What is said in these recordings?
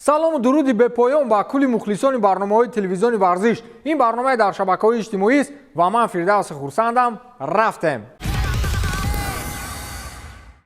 салому дуруди бепоён ба кулли мухлисони барномаҳои телевизиони варзиш. Ин барномаи дар шабакаҳои иҷтимоист ва ман Фирдавси хурсандам. Рафтем.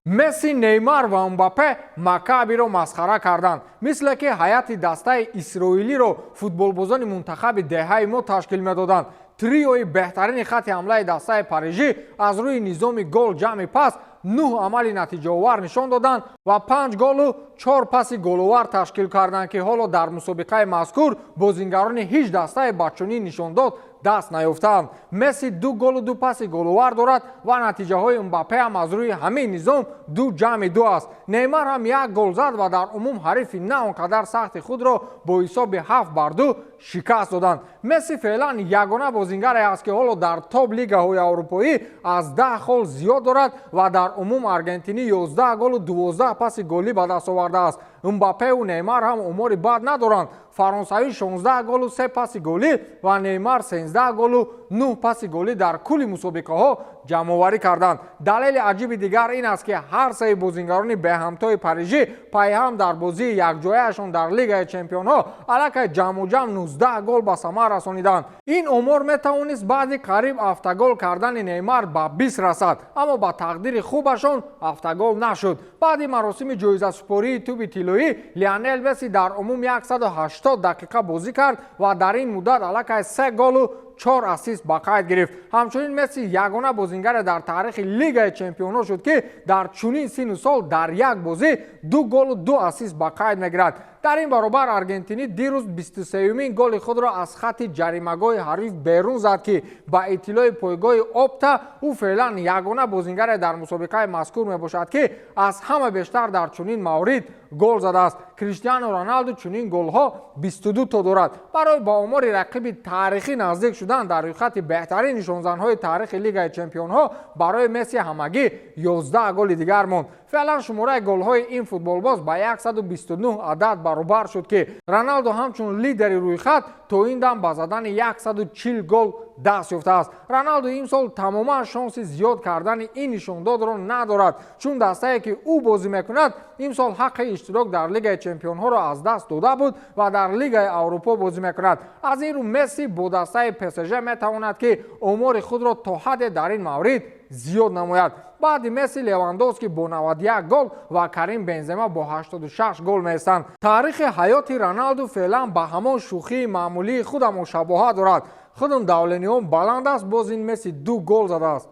Месси, Неймар ва Мбаппе Маккабиро масхара карданд. Мисле ки ҳайати дастаи исроилиро футболбозони мунтахаби деҳаи мо ташкил медоданд. Триои беҳтарини хатти ҳамлаи дастаи парижӣ аз рӯи низоми гол ҷамъи пас 9 амали натиҷаовар нишон доданд ва 5 голу 4 паси головар ташкил карданд ки ҳоло дар мусобиқаи мазкур бозингарони ҳеҷ дастаи бачунӣ нишондод даст наёфтанд. Месси 2 голу 2 паси головар дорад ва натиҷаҳои Мбаппе ҳам аз рӯи ҳамин низом 2 ҷамъи 2 аст. Неймар ҳам 1 гол зад ва дар умум ҳарифи на он қадар сахти худро бо ҳисоби 7-2 шикаст доданд. Месси феълан ягона бозингаре аст ки ҳоло дар топ лигаҳои аврупоӣ аз 10 хол зиёд дорад ва дар умум аргентинӣ 11 голу 12 паси голӣ ба даст овардааст. Мбаппеу Неймар ҳам умори бад надоранд. Фаронсавӣ 16 голу 3 паси голӣ ва Неймар 13 голу 9 паси голӣ дар кулли мусобиқаҳо ҷамъоварӣ карданд. Далели аҷиби дигар ин аст ки ҳар сеи бозингарони беҳамтои парижӣ пайҳам дар бозии якҷояашон дар Лигаи Чемпионҳо аллакай ҷамъуҷамъ 19 гол ба самар расониданд. Ин омор метавонист баъди қариб автогол кардани Неймар ба 20 расад, аммо ба тақдири хубашон автогол нашуд. Баъди маросими ҷоизасупории тӯби тиллоӣ Лионел Месси дар умум 180 дақиқа бозӣ кард ва дар ин муддат аллакай 3 голу 4 ассист ба қайд гирифт. Ҳамчунин Месси ягона бозингаре дар таърихи Лигаи Чемпионҳо шуд ки дар чунин сину сол дар як бозӣ 2 голу 2 ассист ба қайд мегирад. дар ин баробар аргентинӣ дирӯз 23-юмин голи худро аз хатти ҷаримагоҳи ҳариф берун зад ки ба иттилои пойгоҳи Опта ӯ феълан ягона бозингаре дар мусобиқаи мазкур мебошад ки аз ҳама бештар дар чунин маврид гол задааст. Криштиану Роналду чунин голҳо 22 то дорад. Барои ба омори рақиби таърихӣ наздик шудан дар рӯйхати беҳтарин нишонзанҳои таърихи Лигаи Чемпионҳо барои Месси ҳамагӣ 11 голи дигар монд. феълан шумораи голҳои ин футболбоз ба 129 адад баробар шуд ки Роналду ҳамчун лидери рӯйхат то ин дам ба задани 140 гол даст ёфтааст. Роналду имсол тамоман шонси зиёд кардани ин нишондодро надорад, чун дастае ки ӯ бозӣ мекунад имсол ҳаққи иштирок дар Лигаи Чемпионҳоро аз даст дода буд ва дар Лигаи Аврупо бозӣ мекунад. Аз ин рӯ Месси бо дастаи ПСЖ метавонад ки омори худро то ҳадде дар ин маврид зиёд намояд. баъди Месси Левандовски бо 91 гол ва Карим Бензема бо 86 гол меистанд. таърихи ҳаёти Роналду феълан ба ҳамон шӯхии маъмулии худам мушабоҳат дорад. худам давлениён баланд аст, боз ин Месси 2 гол задааст.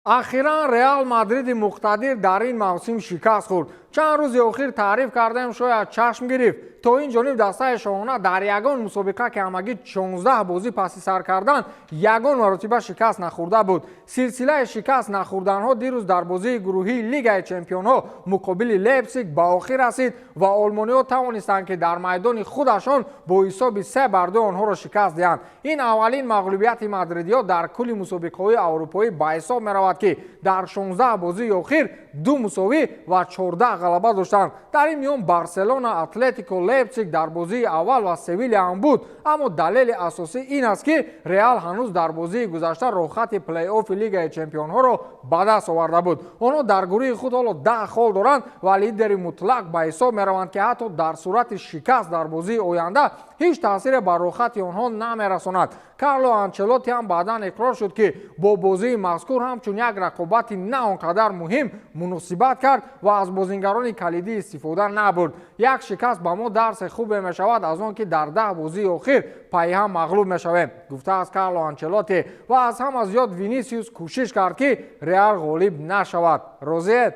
ахиран Реал Мадриди муқтадир дар ин мавсим шикаст хӯрд. чанд рӯзи охир таъриф кардаем шояд чашм гирифт. то ин ҷониб дастаи шоҳона дар ягон мусобиқа ки ҳамагӣ 14 бозӣ паси сар карданд ягон маротиба шикаст нахӯрда буд. силсилаи шикаст нахӯрданҳо дирӯз дар бозии гурӯҳии Лигаи Чемпионҳо муқобили Лейпсиг ба охир расид ва олмониҳо тавонистанд ки дар майдони худашон бо ҳисоби 3-2 онҳоро шикаст диҳанд. ин аввалин мағлубияти мадридиҳо дар кулли мусобиқаҳои аврупоӣ ба ҳисоб меравад ки дар 16 бозии охир 2 мусовӣ ва 14 ғалаба доштанд. дар ин миён Барселона, Атлетико, Лейпциг дар бозии аввал ва Севилия ҳам буд, аммо далели асосӣ ин аст ки Реал ҳанӯз дар бозии гузашта роҳхати плей-оффи Лигаи Чемпионҳоро ба даст оварда буд. онҳо дар гурӯҳи худ ҳоло 10 хол доранд ва лидери мутлақ ба ҳисоб мераванд ки ҳатто дар сурати шикаст дар бозии оянда ҳеҷ таъсире ба роҳхати онҳо намерасонад. Карло Анчелоти ҳам баъдан иқрор шуд ки бо бозии мазкур ҳамчун як рақобати на он қадар муҳим муносибат кард ва аз бозингарони калидӣ истифода набурд. як шикаст ба мо дарси хубе мешавад аз он ки дар 10 бозии охир пайҳам мағлуб мешавем, гуфтааст Карло Анчелоти ва аз ҳама зиёд Винисиус кӯшиш кард ки Реал ғолиб нашавад. розиед?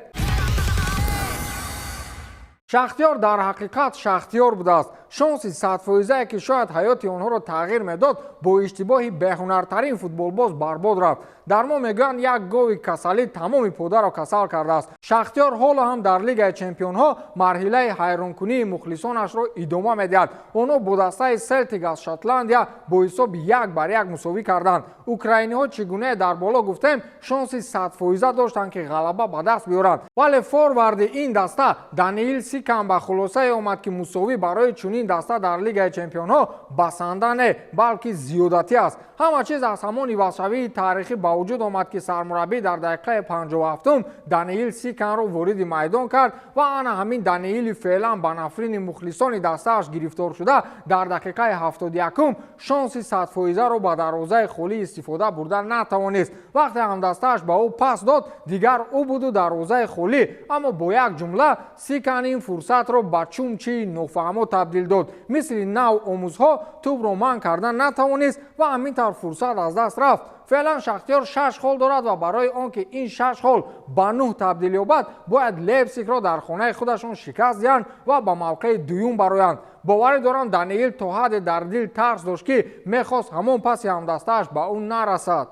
шахтёр дар ҳақиқат шахтёр будааст. шонси 100% ки шояд ҳаёти онҳоро тағйир медод бо иштибоҳи беҳунартарин футболбоз барбод рафт. дар мо мегӯянд як гови касалӣ тамоми подаро касал кардааст. шахтёр ҳоло ҳам дар Лигаи Чемпионҳо марҳилаи ҳайронкунии мухлисонашро идома медиҳад. онҳо бо дастаи Селтик аз Шотландия бо ҳисоби 1-1 мусовӣ карданд. украиниҳо чӣ гуне дар боло гуфтем шонси 100% доштанд ки ғалаба ба даст биёранд. вале форварди ин даста Даниил Сикам ба хулосае омад ки мусовӣ барои чунин ин даста дар лигаи чемпионҳо басанда не, балки зиёдатӣ аст. ҳама чиз аз ҳамон ивазшавии таърихӣ ба вуҷуд омад ки сармураббӣ дар дақиқаи 57 Даниил Сиканро вориди майдон кард ва ана ҳамин Даниили феълан ба нафрини мухлисони дастааш гирифтор шуда дар дақиқаи 71 шонси 100% ба дарвозаи холӣ истифода бурда натавонист. вақте ҳамдастааш ба ӯ пас дод, дигар ӯ буду дарвозаи холӣ, аммо бо як ҷумла Сикан ин фурсатро ба чумчии нофаҳмо табдил дод. мисли нав омӯзҳо тӯбро манъ кардан натавонист ва ҳамин тавр фурсат аз даст рафт. феълан Шахтёр 6 хол дорад ва барои он ки ин 6 хол ба 9 табдил ёбад, бояд Лейпцигро дар хонаи худашон шикаст диҳанд ва ба мавқеи дуюм бароянд. боварӣ дорам Даниил то ҳадде дар дил тарс дошт ки мехост ҳамон паси ҳамдастааш ба ӯ нарасад.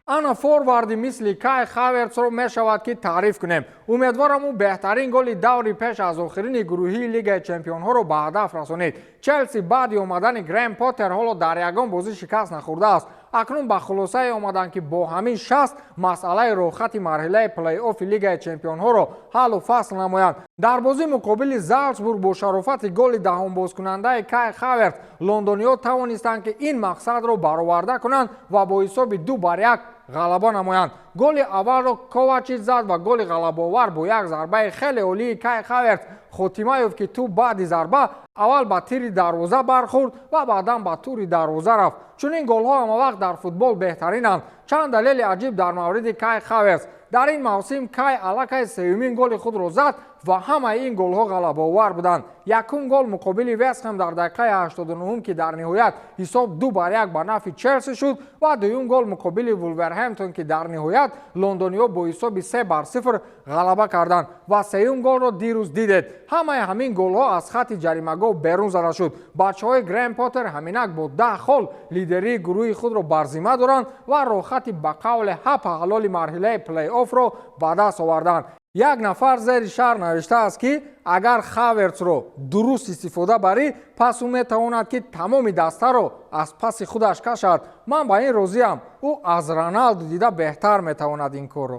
ана форварди мисли Кай Хаверцро мешавад ки таъриф кунем. умедворам ӯ беҳтарин голи даври пеш аз охирини гурӯҳии лигаи чемпионҳоро ба ҳадаф расонид. челси баъди омадани Грэм Поттер ҳоло дар ягон бозӣ шикаст нахӯрдааст. акнун ба хулосае омаданд ки бо ҳамин шаст масъалаи роҳхати марҳилаи плей-оффи лигаи чемпионҳоро ҳаллу фасл намоянд. дар бозии муқобили Залцбург бо шарофати голи даҳонбозкунандаи Кай Хаверц лондониҳо тавонистанд ки ин мақсадро бароварда кунанд ва бо ҳисоби 2-1 ғалаба намоянд. голи аввалро Ковачич зад ва голи ғалабаовар бо як зарбаи хеле олии Кай Хаверц хотима ёфт ки тӯб баъди зарба аввал ба тири дарвоза бархӯрд ва баъдан ба тури дарвоза рафт. чунин голҳо ҳамавақт дар футбол беҳтаринанд. чанд далели аҷиб дар мавриди Кай Хаверц. дар ин мавсим Кай аллакай сеюмин голи худро зад ва ҳамаи ин голҳо ғалабаовар буданд. якум гол муқобили Вестхэм дар дақиқаи 89 ки дар ниҳоят ҳисоб 2-1 ба нафи Челси шуд ва дуюм гол муқобили Вулверхэмптон ки дар ниҳоят лондониҳо бо ҳисоби 3-0 ғалаба карданд ва сеюм голро дирӯз дидед. ҳамаи ҳамин голҳо аз хатти ҷаримагоҳ берун зада шуд. бачаҳои Грэм Поттер ҳаминак бо 10 хол лидерии гурӯҳи худро бар зимма доранд ва роҳхати ба қавли ҳапа ҳалоли марҳилаи плей-оффро ба даст оварданд. як нафар зери шарҳ навиштааст ки агар Хаверцро дуруст истифода барӣ, пас ӯ метавонад ки тамоми дастаро аз паси худаш кашад. ман ба ин розиам. ӯ аз Роналду дида беҳтар метавонад ин корро.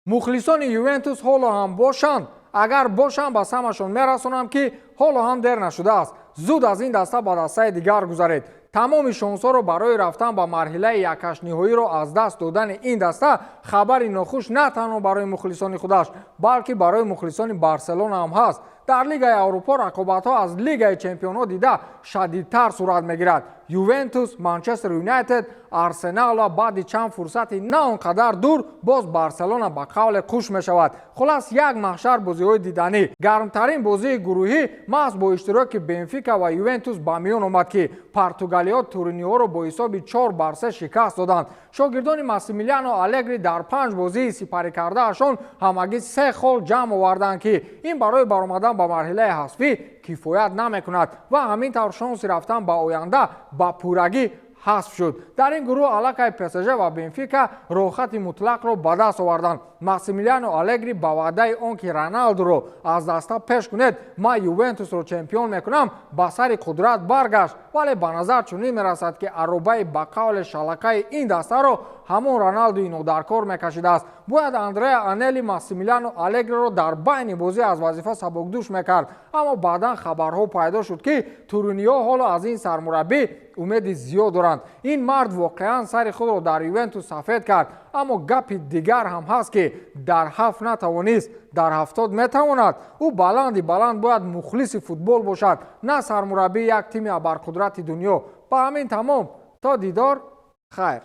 мухлисони Ювентус ҳоло ҳам бошанд. агар бошанд ба самашон мерасонам ки ҳоло ҳам дер нашудааст. зуд аз ин даста ба дастаи дигар гузаред. тамоми шонсҳоро барои рафтан ба марҳилаи яккашниҳоиро аз даст додани ин даста хабари нохуш на танҳо барои мухлисони худаш, балки барои мухлисони Барселона ҳам ҳаст. дар лигаи аврупо рақобатҳо аз лигаи чемпионҳо дида шадидтар сурат мегирад. Ювентус, Манчестер Юнайтед, Арсенал ва баъди чанд фурсати на он қадар дур боз Барселона ба қавле қуш мешавад. хулас як маҳшар бозиҳои диданӣ. гармтарин бозии гурӯҳӣ маҳз бо иштироки Бенфика ва Ювентус ба миён омад ки португалиҳо Туриниҳоро бо ҳисоби 4-3 шикаст доданд. шогирдони Массимилиано Алегри дар 5 бозии сипарӣ кардаашон ҳамагӣ 3 хол ҷамъ оварданд ки ин барои баромадан ба марҳилаи ҳасфӣ кифоят намекунад ва ҳамин тавр шонси рафтан ба оянда ба пуррагӣ ҳасф шуд. дар ин гурӯҳ аллакай ПСЖ ва Бенфика роҳхати мутлақро ба даст оварданд. Массимилиано Алегри ба ваъдаи он ки Роналдуро аз даста пеш кунед, ман Ювентусро чемпион мекунам, ба сари қудрат баргашт, вале ба назар чунин мерасад ки аробаи ба қавле шалакаи ин дастаро ҳамон Роналдуи нодаркор мекашидааст. бояд Андреа Анели Массимилиано Алегриро дар байни бозӣ аз вазифа сабукдӯш мекард, аммо баъдан хабарҳо пайдо шуд ки туриниҳо ҳоло аз ин сармураббӣ умеди зиёд доранд. ин мард воқеан сари худро дар Ювентус сафед кард, аммо гапи дигар ҳам ҳаст ки дар 7 натавонист, дар 70 метавонад. ӯ баланди баланд бояд мухлиси футбол бошад, на сармураббии як тими абарқудрати дунё. ба ҳамин тамом, то дидор, хайр.